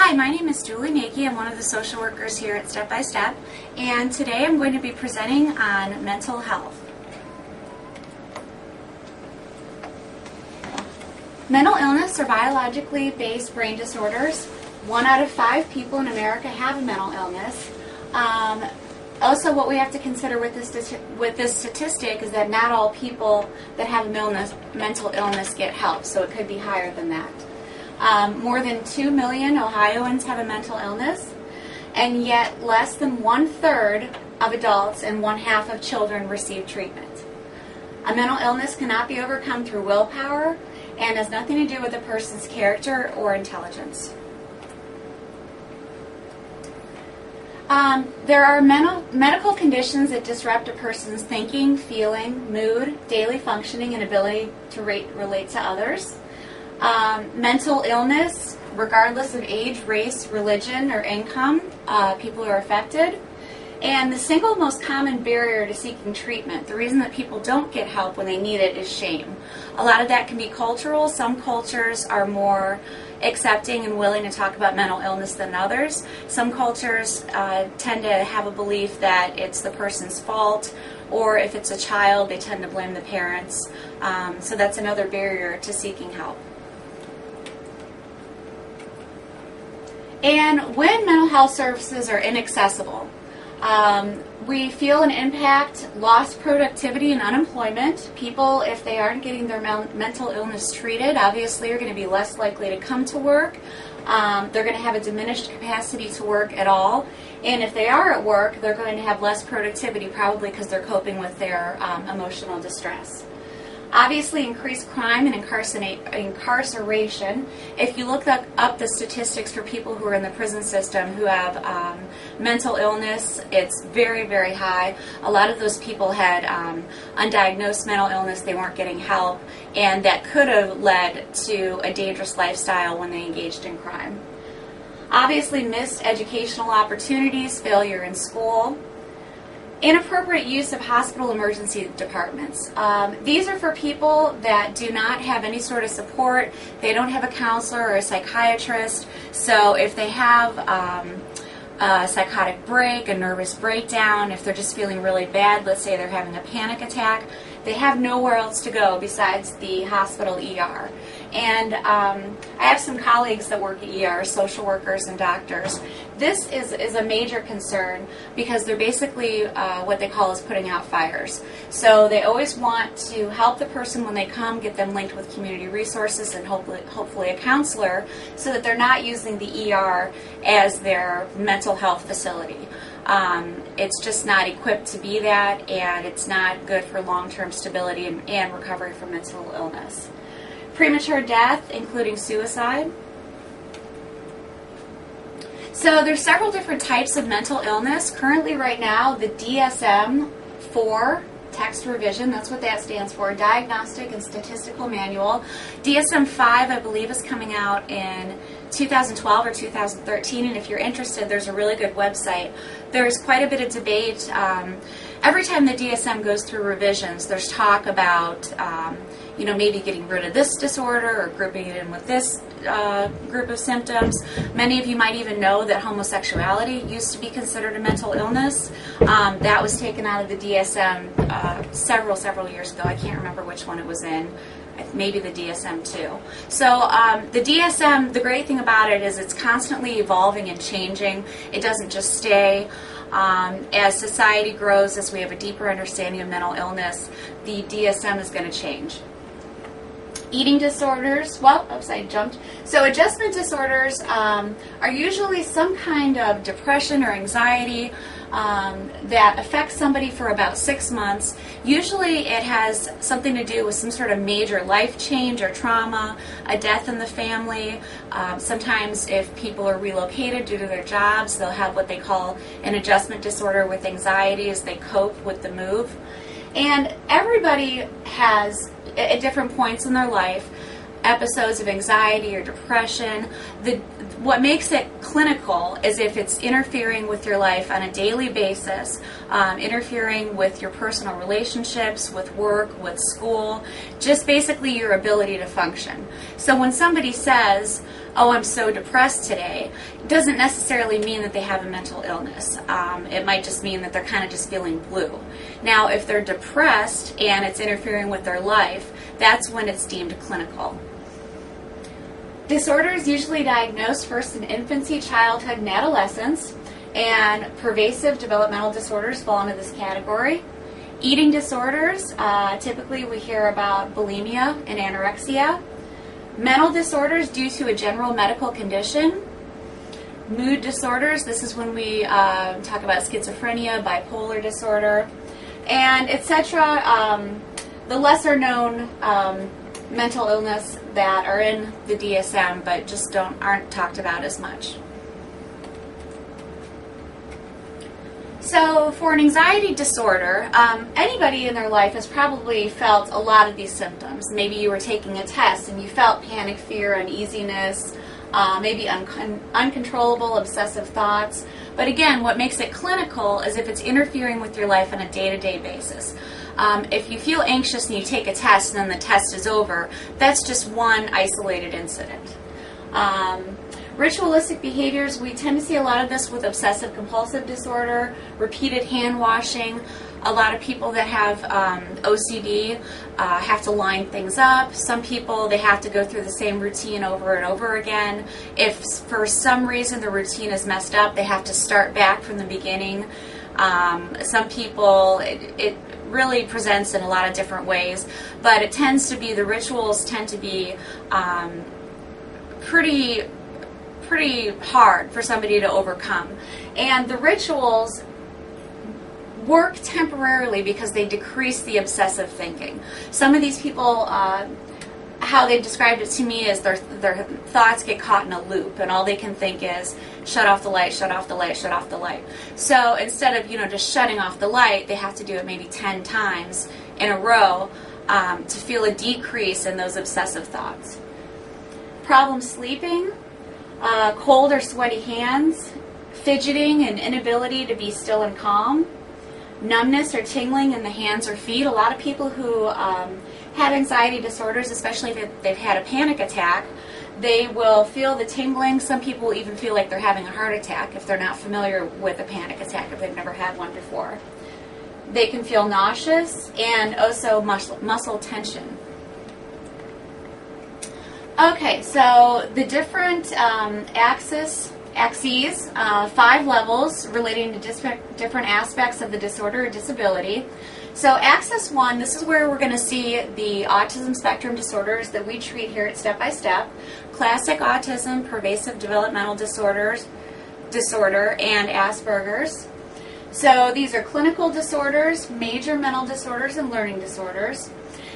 Hi, my name is Julie Nakey. I'm one of the social workers here at Step by Step, and today I'm going to be presenting on mental health. Mental illness are biologically based brain disorders. 1 out of 5 people in America have a mental illness. Also, what we have to consider with this statistic is that not all people that have a mental illness get help, so it could be higher than that. More than 2 million Ohioans have a mental illness, and yet less than 1/3 of adults and 1/2 of children receive treatment. A mental illness cannot be overcome through willpower and has nothing to do with a person's character or intelligence. There are medical conditions that disrupt a person's thinking, feeling, mood, daily functioning, and ability to relate to others. Mental illness, regardless of age, race, religion, or income, people are affected. And the single most common barrier to seeking treatment, the reason that people don't get help when they need it, is shame. A lot of that can be cultural. Some cultures are more accepting and willing to talk about mental illness than others. Some cultures tend to have a belief that it's the person's fault, or if it's a child, they tend to blame the parents. So that's another barrier to seeking help. And when mental health services are inaccessible, we feel an impact, lost productivity and unemployment. People, if they aren't getting their mental illness treated, obviously are going to be less likely to come to work. They're going to have a diminished capacity to work at all. And if they are at work, they're going to have less productivity, probably because they're coping with their emotional distress. Obviously, increased crime and incarceration. If you look up the statistics for people who are in the prison system who have mental illness, it's very, very high. A lot of those people had undiagnosed mental illness, they weren't getting help, and that could have led to a dangerous lifestyle when they engaged in crime. Obviously, missed educational opportunities, failure in school. Inappropriate use of hospital emergency departments. These are for people that do not have any sort of support. They don't have a counselor or a psychiatrist. So if they have a psychotic break, a nervous breakdown, if they're just feeling really bad, let's say they're having a panic attack, they have nowhere else to go besides the hospital ER. And I have some colleagues that work at ER, social workers and doctors. This is a major concern because they're basically what they call is putting out fires. So they always want to help the person when they come, get them linked with community resources and hopefully a counselor, so that they're not using the ER as their mental health facility. It's just not equipped to be that, and it's not good for long-term stability and recovery from mental illness. Premature death, including suicide. So there's several different types of mental illness. Currently right now, the DSM-4 text revision, that's what that stands for, Diagnostic and Statistical Manual. DSM-5, I believe, is coming out in 2012 or 2013, and if you're interested, there's a really good website. There's quite a bit of debate. Every time the DSM goes through revisions, there's talk about maybe getting rid of this disorder or grouping it in with this group of symptoms. Many of you might even know that homosexuality used to be considered a mental illness. That was taken out of the DSM several years ago. I can't remember which one it was in. Maybe the DSM-2. So the DSM, the great thing about it is it's constantly evolving and changing. It doesn't just stay. As society grows, as we have a deeper understanding of mental illness, the DSM is going to change. Eating disorders, I jumped. So adjustment disorders are usually some kind of depression or anxiety that affects somebody for about 6 months. Usually it has something to do with some sort of major life change or trauma, a death in the family. Sometimes if people are relocated due to their jobs, they'll have what they call an adjustment disorder with anxiety as they cope with the move. And everybody has, at different points in their life, episodes of anxiety or depression. What makes it clinical is if it's interfering with your life on a daily basis, interfering with your personal relationships, with work, with school, just basically your ability to function. So when somebody says, oh, I'm so depressed today, doesn't necessarily mean that they have a mental illness. It might just mean that they're kind of just feeling blue. Now, if they're depressed and it's interfering with their life, that's when it's deemed clinical. Disorder is usually diagnosed first in infancy, childhood, and adolescence, and pervasive developmental disorders fall into this category. Eating disorders, typically we hear about bulimia and anorexia. Mental disorders due to a general medical condition. Mood disorders, this is when we talk about schizophrenia, bipolar disorder, and etc. The lesser known mental illness that are in the DSM but just aren't talked about as much. So for an anxiety disorder, anybody in their life has probably felt a lot of these symptoms. Maybe you were taking a test and you felt panic, fear, uneasiness, maybe uncontrollable obsessive thoughts. But again, what makes it clinical is if it's interfering with your life on a day-to-day basis. If you feel anxious and you take a test and then the test is over, that's just one isolated incident. Ritualistic behaviors, we tend to see a lot of this with obsessive compulsive disorder, repeated hand washing. A lot of people that have OCD have to line things up. Some people, they have to go through the same routine over and over again. If for some reason the routine is messed up, they have to start back from the beginning. Some people, it really presents in a lot of different ways, but it tends to be, the rituals tend to be pretty hard for somebody to overcome. And the rituals work temporarily because they decrease the obsessive thinking. Some of these people, how they described it to me is their thoughts get caught in a loop and all they can think is shut off the light, shut off the light, shut off the light. So instead of just shutting off the light, they have to do it maybe 10 times in a row to feel a decrease in those obsessive thoughts. Problem sleeping, cold or sweaty hands, fidgeting and inability to be still and calm, numbness or tingling in the hands or feet. A lot of people who have anxiety disorders, especially if they've had a panic attack, they will feel the tingling. Some people even feel like they're having a heart attack if they're not familiar with a panic attack, if they've never had one before. They can feel nauseous and also muscle tension. Okay, so the different axes, 5 levels relating to different aspects of the disorder or disability. So Axis 1, this is where we're going to see the autism spectrum disorders that we treat here at Step by Step. Classic autism, pervasive developmental disorder, and Asperger's. So these are clinical disorders, major mental disorders, and learning disorders.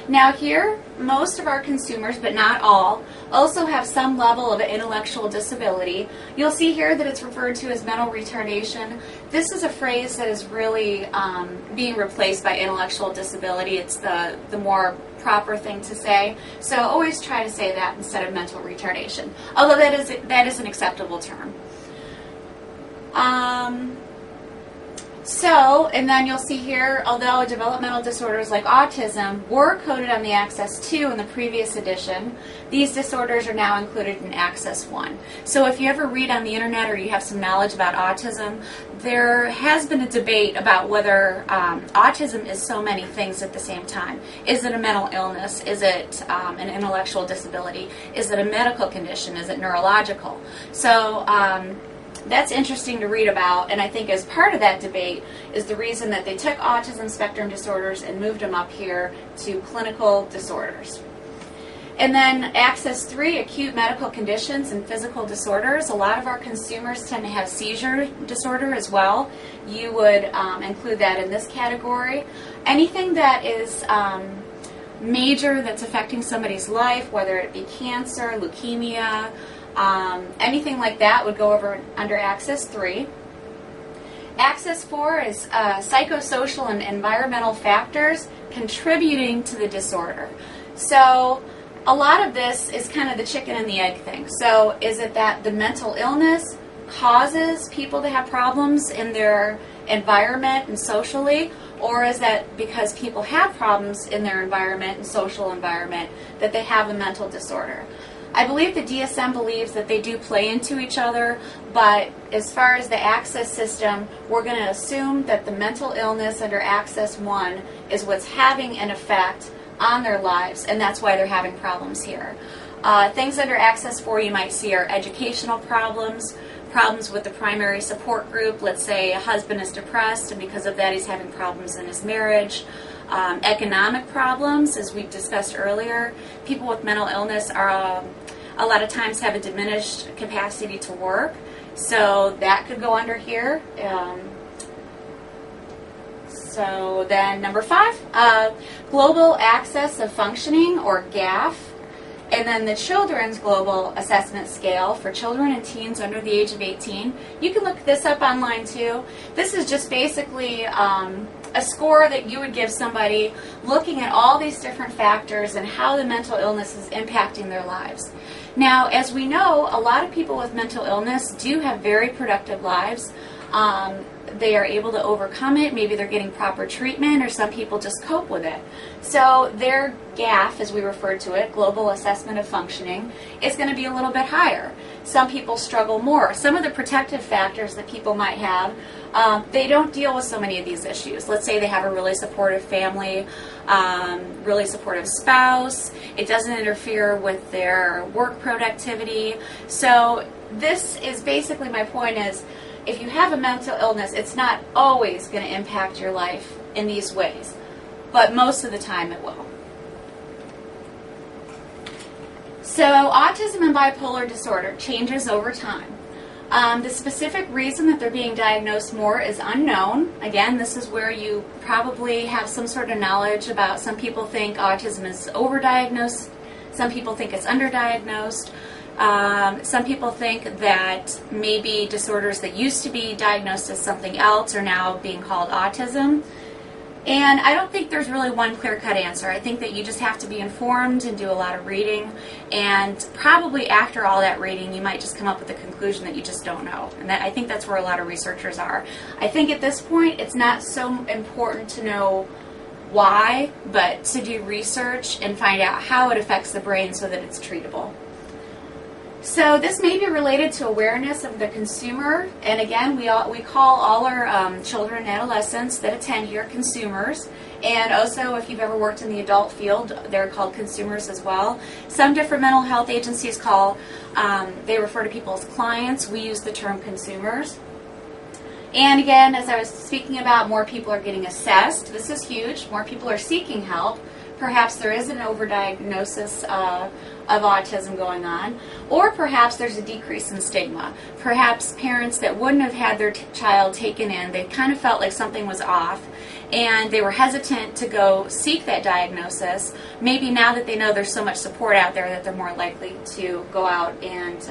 Now here, most of our consumers, but not all, also have some level of intellectual disability. You'll see here that it's referred to as mental retardation. This is a phrase that is really being replaced by intellectual disability. It's the more proper thing to say. So always try to say that instead of mental retardation, although that is an acceptable term. And then you'll see here, although developmental disorders like autism were coded on the Access 2 in the previous edition, these disorders are now included in Access 1. So if you ever read on the internet or you have some knowledge about autism, there has been a debate about whether autism is so many things at the same time. Is it a mental illness? Is it an intellectual disability? Is it a medical condition? Is it neurological? So that's interesting to read about, and I think as part of that debate is the reason that they took autism spectrum disorders and moved them up here to clinical disorders. And then Access 3, acute medical conditions and physical disorders. A lot of our consumers tend to have seizure disorder as well. You would include that in this category. Anything that is major that's affecting somebody's life, whether it be cancer, leukemia, anything like that would go over under Access 3. Access 4 is psychosocial and environmental factors contributing to the disorder. So a lot of this is kind of the chicken and the egg thing. So is it that the mental illness causes people to have problems in their environment and socially, or is that because people have problems in their environment and social environment that they have a mental disorder? I believe the DSM believes that they do play into each other, but as far as the access system, we're going to assume that the mental illness under Access 1 is what's having an effect on their lives, and that's why they're having problems here. Things under Access 4 you might see are educational problems, problems with the primary support group. Let's say a husband is depressed, and because of that he's having problems in his marriage. Economic problems, as we discussed earlier. People with mental illness are a lot of times have a diminished capacity to work, so that could go under here. So then number 5, Global Access of Functioning, or GAF. And then the Children's Global Assessment Scale for children and teens under the age of 18. You can look this up online too. This is just basically a score that you would give somebody looking at all these different factors and how the mental illness is impacting their lives. Now, as we know, a lot of people with mental illness do have very productive lives. They are able to overcome it. Maybe they're getting proper treatment, or some people just cope with it. So their GAF, as we refer to it, Global Assessment of Functioning, is going to be a little bit higher. Some people struggle more. Some of the protective factors that people might have, they don't deal with so many of these issues. Let's say they have a really supportive family, really supportive spouse. It doesn't interfere with their work productivity. So this is basically, my point is, if you have a mental illness, it's not always going to impact your life in these ways, but most of the time it will. So autism and bipolar disorder changes over time. The specific reason that they're being diagnosed more is unknown. Again, this is where you probably have some sort of knowledge about. Some people think autism is overdiagnosed. Some people think it's underdiagnosed. Some people think that maybe disorders that used to be diagnosed as something else are now being called autism. And I don't think there's really one clear-cut answer. I think that you just have to be informed and do a lot of reading. And probably after all that reading, you might just come up with the conclusion that you just don't know. And I think that's where a lot of researchers are. I think at this point, it's not so important to know why, but to do research and find out how it affects the brain so that it's treatable. So this may be related to awareness of the consumer, and again, we call all our children and adolescents that attend here consumers, and also if you've ever worked in the adult field, they're called consumers as well. Some different mental health agencies they refer to people as clients. We use the term consumers. And again, as I was speaking about, more people are getting assessed. This is huge. More people are seeking help. Perhaps there is an overdiagnosis of autism going on, or perhaps there's a decrease in stigma. Perhaps parents that wouldn't have had their child taken in, they kind of felt like something was off, and they were hesitant to go seek that diagnosis. Maybe now that they know there's so much support out there, that they're more likely to go out and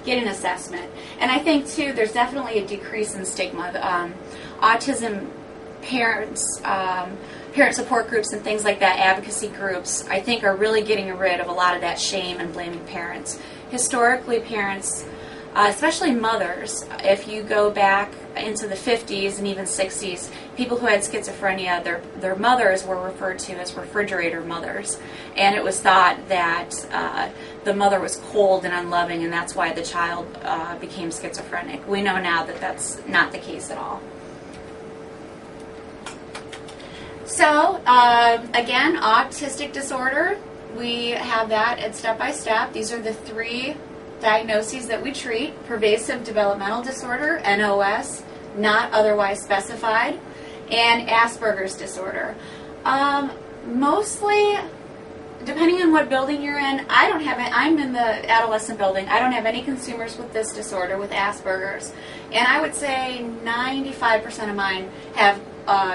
get an assessment. And I think, too, there's definitely a decrease in stigma. Autism parents, parent support groups and things like that, advocacy groups, I think are really getting rid of a lot of that shame and blaming parents. Historically, parents, especially mothers, if you go back into the 50s and even 60s, people who had schizophrenia, their mothers were referred to as refrigerator mothers. And it was thought that the mother was cold and unloving, and that's why the child became schizophrenic. We know now that that's not the case at all. So, again, autistic disorder, we have that at step by step. These are the 3 diagnoses that we treat: pervasive developmental disorder, NOS, not otherwise specified, and Asperger's disorder. Mostly, depending on what building you're in, I'm in the adolescent building. I don't have any consumers with this disorder, with Asperger's. And I would say 95% of mine have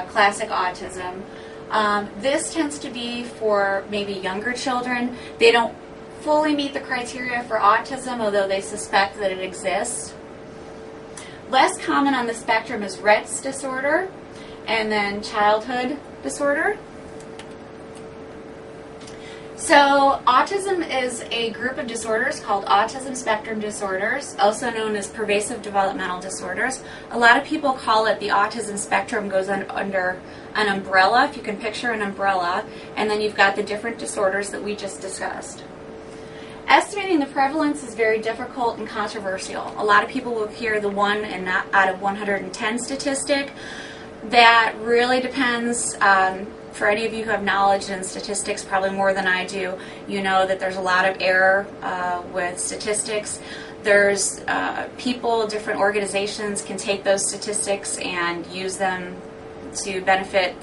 classic autism. This tends to be for maybe younger children. They don't fully meet the criteria for autism, although they suspect that it exists. Less common on the spectrum is Rett's disorder, and then childhood disorder. So autism is a group of disorders called autism spectrum disorders, also known as pervasive developmental disorders. A lot of people call it the autism spectrum goes under an umbrella, if you can picture an umbrella, and then you've got the different disorders that we just discussed. Estimating the prevalence is very difficult and controversial. A lot of people will hear the 1 and not out of 110 statistic. That really depends. For any of you who have knowledge in statistics, probably more than I do, you know that there's a lot of error with statistics. There's people, different organizations can take those statistics and use them to benefit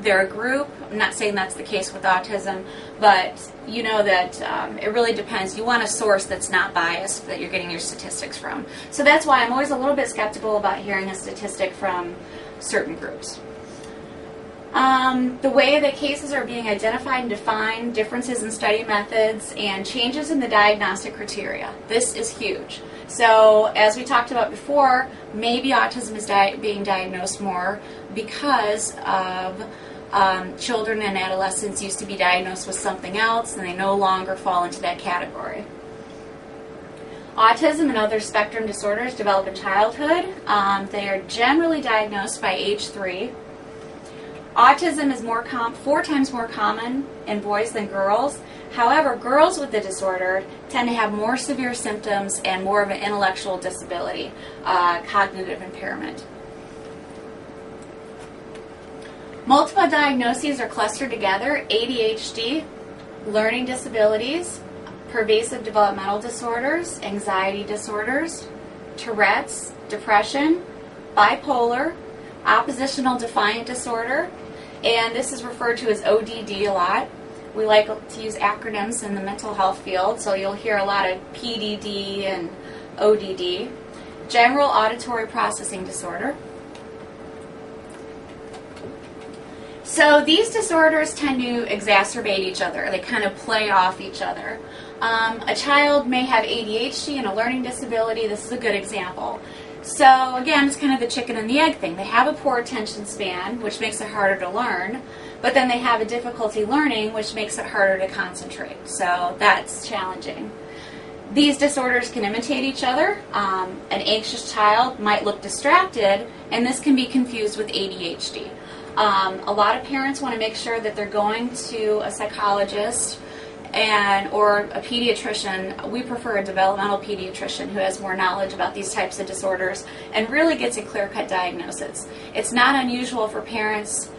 their group. I'm not saying that's the case with autism, but you know that it really depends. You want a source that's not biased that you're getting your statistics from. So that's why I'm always a little bit skeptical about hearing a statistic from certain groups. The way that cases are being identified and defined, differences in study methods, and changes in the diagnostic criteria. This is huge. So as we talked about before, maybe autism is being diagnosed more because of children and adolescents used to be diagnosed with something else and they no longer fall into that category. Autism and other spectrum disorders develop in childhood. They are generally diagnosed by age 3. Autism is 4 times more common in boys than girls. However, girls with the disorder tend to have more severe symptoms and more of an intellectual disability, cognitive impairment. Multiple diagnoses are clustered together: ADHD, learning disabilities, pervasive developmental disorders, anxiety disorders, Tourette's, depression, bipolar, oppositional defiant disorder, and this is referred to as ODD a lot. We like to use acronyms in the mental health field, so you'll hear a lot of PDD and ODD. General auditory processing disorder. So these disorders tend to exacerbate each other. They kind of play off each other. A child may have ADHD and a learning disability. This is a good example. So again, it's kind of the chicken and the egg thing. They have a poor attention span, which makes it harder to learn, but then they have a difficulty learning, which makes it harder to concentrate. So that's challenging. These disorders can imitate each other. An anxious child might look distracted, and this can be confused with ADHD. A lot of parents want to make sure that they're going to a psychologist or a pediatrician. We prefer a developmental pediatrician who has more knowledge about these types of disorders and really gets a clear-cut diagnosis. It's not unusual for parents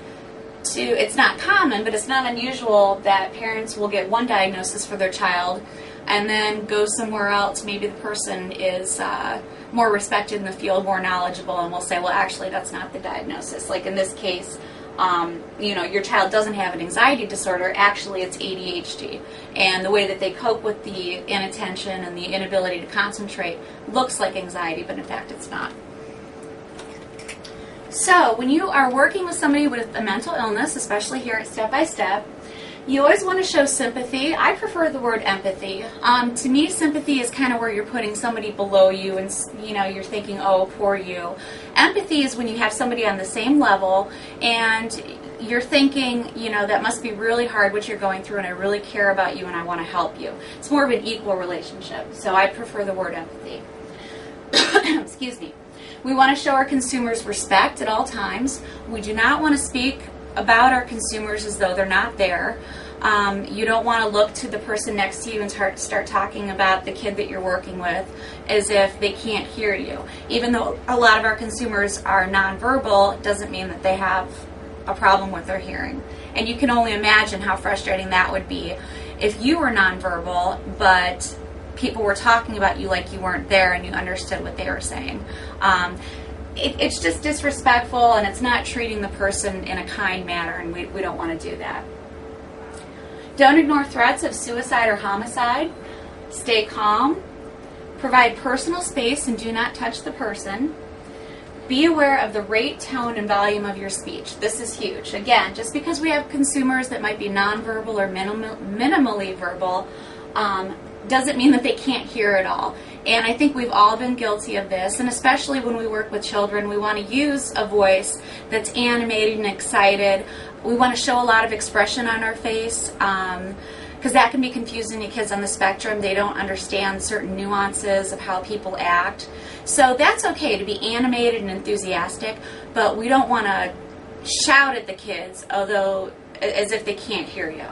to, it's not common, but it's not unusual that parents will get one diagnosis for their child and then go somewhere else. Maybe the person is more respected in the field, more knowledgeable, and will say, well, actually, that's not the diagnosis. Like in this case, your child doesn't have an anxiety disorder, actually it's ADHD. And the way that they cope with the inattention and the inability to concentrate looks like anxiety, but in fact it's not. So when you are working with somebody with a mental illness, especially here at Step by Step, you always want to show sympathy. I prefer the word empathy. To me, sympathy is kind of where you're putting somebody below you and you're thinking, oh, poor you. Empathy is when you have somebody on the same level and you're thinking, that must be really hard what you're going through and I really care about you and I want to help you. It's more of an equal relationship. So I prefer the word empathy. Excuse me. We want to show our consumers respect at all times. We do not want to speak about our consumers as though they're not there. You don't want to look to the person next to you and start talking about the kid that you're working with as if they can't hear you. Even though a lot of our consumers are nonverbal, it doesn't mean that they have a problem with their hearing. And you can only imagine how frustrating that would be if you were nonverbal, but people were talking about you like you weren't there and you understood what they were saying. It's just disrespectful and it's not treating the person in a kind manner, and we don't want to do that. Don't ignore threats of suicide or homicide. Stay calm. Provide personal space and do not touch the person. Be aware of the rate, tone, and volume of your speech. This is huge. Again, just because we have consumers that might be nonverbal or minimally verbal, doesn't mean that they can't hear at all. And I think we've all been guilty of this, and especially when we work with children, we want to use a voice that's animated and excited. We want to show a lot of expression on our face, because that can be confusing to kids on the spectrum. They don't understand certain nuances of how people act. So that's okay to be animated and enthusiastic, but we don't want to shout at the kids, although as if they can't hear you.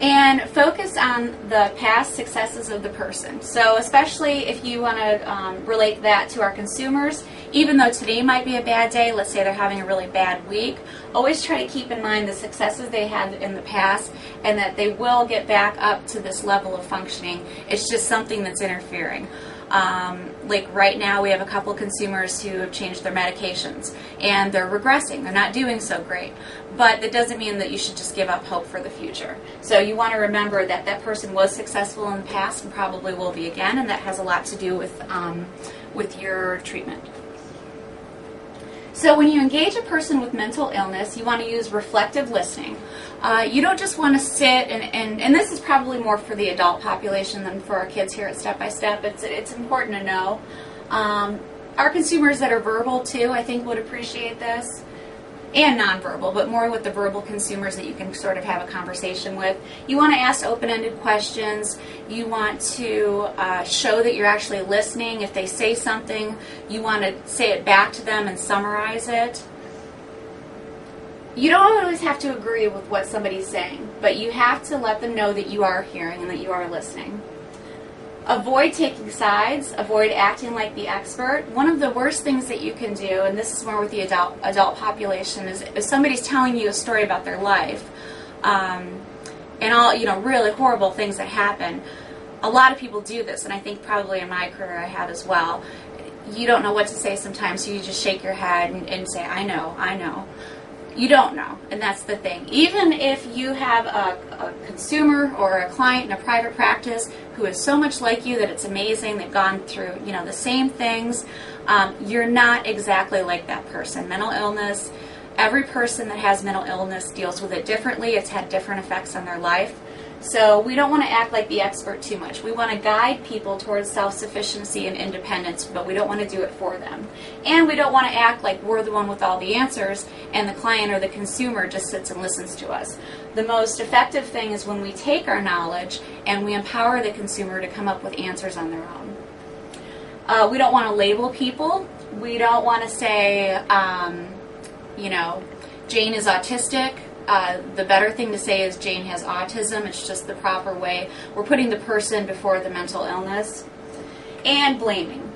And focus on the past successes of the person. So especially if you want to relate that to our consumers, even though today might be a bad day, let's say they're having a really bad week, always try to keep in mind the successes they had in the past and that they will get back up to this level of functioning. It's just something that's interfering. Like right now we have a couple consumers who have changed their medications and they're regressing. They're not doing so great. But that doesn't mean that you should just give up hope for the future. So you want to remember that that person was successful in the past and probably will be again, and that has a lot to do with your treatment. So when you engage a person with mental illness, you want to use reflective listening. You don't just want to sit and this is probably more for the adult population than for our kids here at Step by Step. It's important to know. Our consumers that are verbal too, I think, would appreciate this. And nonverbal, but more with the verbal consumers that you can sort of have a conversation with. You want to ask open-ended questions. You want to show that you're actually listening. If they say something, you want to say it back to them and summarize it. You don't always have to agree with what somebody's saying, but you have to let them know that you are hearing and that you are listening. Avoid taking sides. Avoid acting like the expert. One of the worst things that you can do, and this is more with the adult population, is if somebody's telling you a story about their life and all, really horrible things that happen. A lot of people do this, and I think probably in my career I have as well. You don't know what to say sometimes, so you just shake your head and say, I know. You don't know, and that's the thing. Even if you have a consumer or a client in a private practice who is so much like you that it's amazing, they've gone through the same things, you're not exactly like that person. Mental illness, every person that has mental illness deals with it differently. It's had different effects on their life. So we don't want to act like the expert too much. We want to guide people towards self-sufficiency and independence, but we don't want to do it for them. And we don't want to act like we're the one with all the answers and the client or the consumer just sits and listens to us. The most effective thing is when we take our knowledge and we empower the consumer to come up with answers on their own. We don't want to label people. We don't want to say, Jane is autistic. The better thing to say is Jane has autism. It's just the proper way. We're putting the person before the mental illness. And blaming.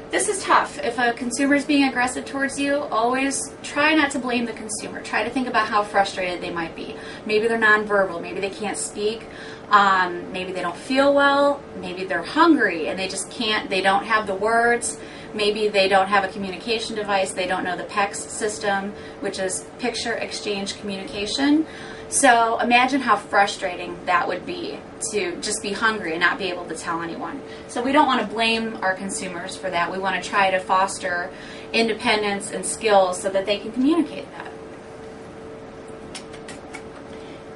This is tough. If a consumer is being aggressive towards you, always try not to blame the consumer. Try to think about how frustrated they might be. Maybe they're nonverbal. Maybe they can't speak. Maybe they don't feel well. Maybe they're hungry and they just can't, they don't have the words. Maybe they don't have a communication device. They don't know the PECS system, which is Picture Exchange Communication. So imagine how frustrating that would be to just be hungry and not be able to tell anyone. So we don't want to blame our consumers for that. We want to try to foster independence and skills so that they can communicate that.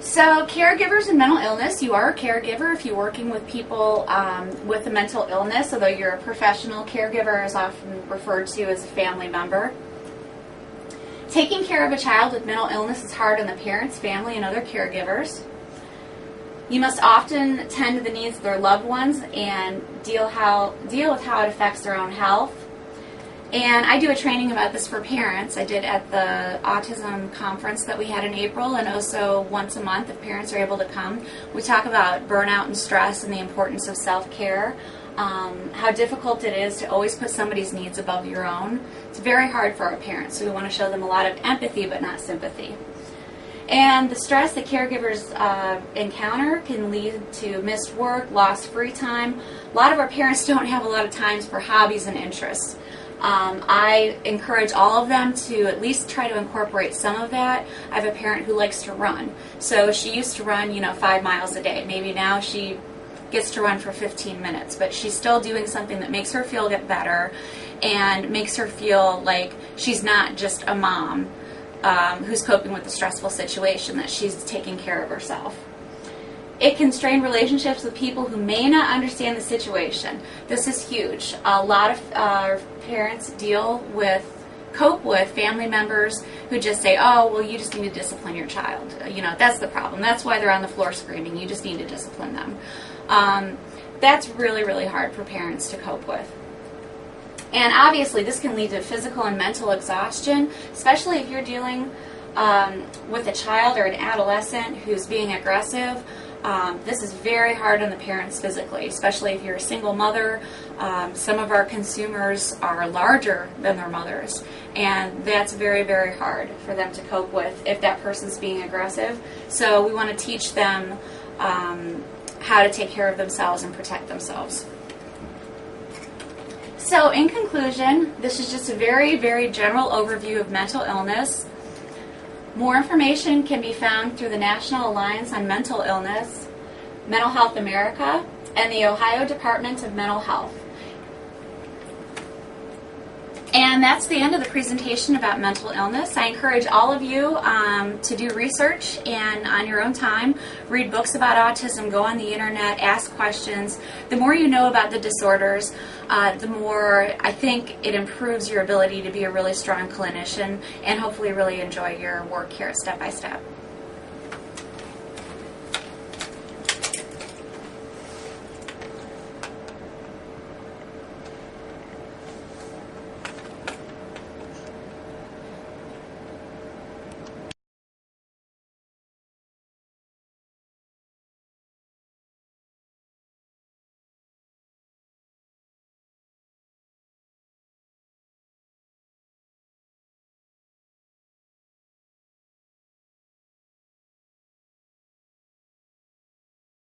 So caregivers and mental illness, you are a caregiver if you're working with people with a mental illness, although you're a professional caregiver is often referred to as a family member. Taking care of a child with mental illness is hard on the parents, family, and other caregivers. You must often tend to the needs of their loved ones and deal with how it affects their own health. And I do a training about this for parents. I did at the autism conference that we had in April, and also once a month if parents are able to come. We talk about burnout and stress and the importance of self-care, how difficult it is to always put somebody's needs above your own. It's very hard for our parents, so we want to show them a lot of empathy but not sympathy. And the stress that caregivers encounter can lead to missed work, lost free time. A lot of our parents don't have a lot of times for hobbies and interests. I encourage all of them to at least try to incorporate some of that. I have a parent who likes to run. So she used to run, 5 miles a day. Maybe now she gets to run for 15 minutes, but she's still doing something that makes her feel better and makes her feel like she's not just a mom who's coping with a stressful situation, that she's taking care of herself. It can strain relationships with people who may not understand the situation. This is huge. A lot of parents cope with family members who just say, oh, well, you just need to discipline your child. That's the problem. That's why they're on the floor screaming. You just need to discipline them. That's really, really hard for parents to cope with. And obviously this can lead to physical and mental exhaustion, especially if you're dealing with a child or an adolescent who's being aggressive, this is very hard on the parents physically, especially if you're a single mother. Some of our consumers are larger than their mothers, and that's very, very hard for them to cope with if that person's being aggressive. So we want to teach them how to take care of themselves and protect themselves. So in conclusion, this is just a very, very general overview of mental illness. More information can be found through the National Alliance on Mental Illness, Mental Health America, and the Ohio Department of Mental Health. And that's the end of the presentation about mental illness. I encourage all of you to do research and on your own time, read books about autism, go on the internet, ask questions. The more you know about the disorders, the more I think it improves your ability to be a really strong clinician and hopefully really enjoy your work here at Step by Step.